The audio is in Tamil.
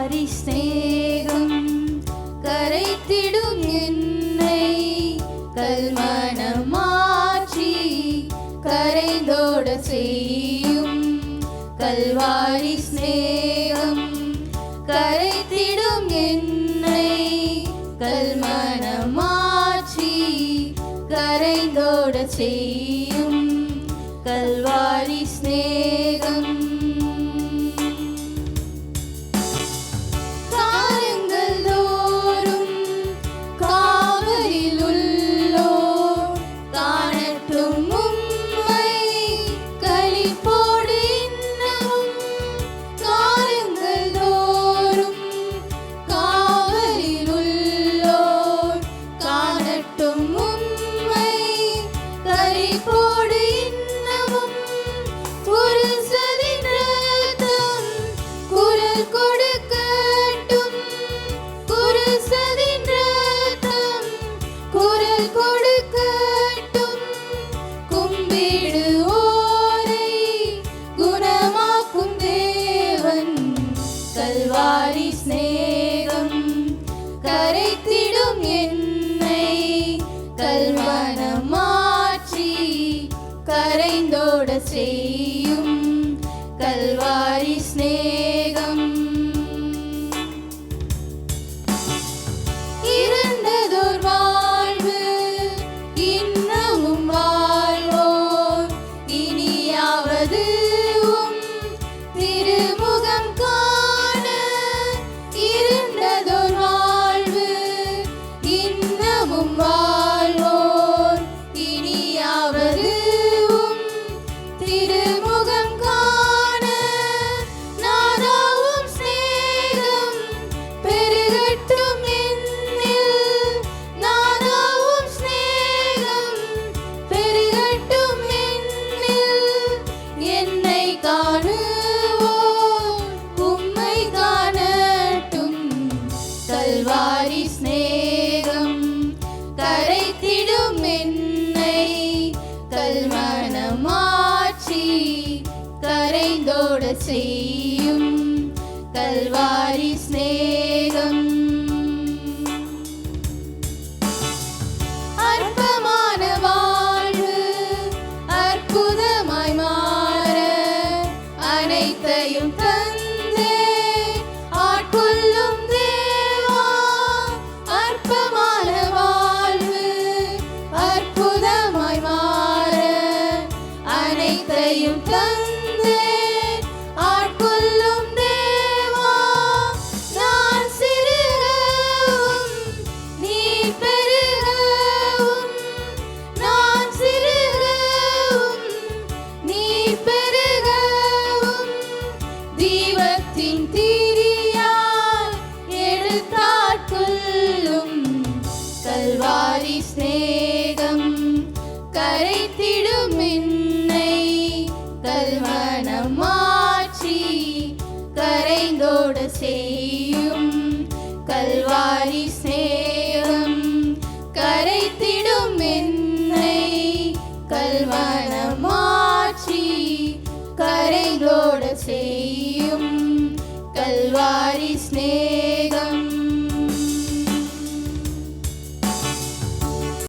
கல்வாரி ஸ்நேகம் கரைத்திடும் என்னை கல்மனமாற்றி கரைந்தோட செய்யும் கல்வாரி ஸ்நேகம் கரைத்திடும் என்னை கல்மனமாற்றி கரைந்தோட செய்யும் கல்வாரி ஸ்நேகம் கல்வாரி ஸ்நேகம் கரைத்திடும் என்னை கல்மனமாற்றி கரைந்தோட செய்யும் கல்வாரி ஸ்நேகம் இருந்ததோர் வாழ்வு இன்னமும் வாழ்வோர் இனியாவது திருமுகம் வாழ்வோர் இனியாவது திருமுகம் காண நாதாவும் ஸ்நேகம் பெருகட்டும் என்னில் நாதாவும் ஸ்நேகம் பெருகட்டும் என்னில் என்னை காணுவோர் உம்மை காணட்டும் கல்வாரி ஸ்நேகம் கரைத்திடும் என்னை கல்மனமாற்றி கரைந்தோட செய்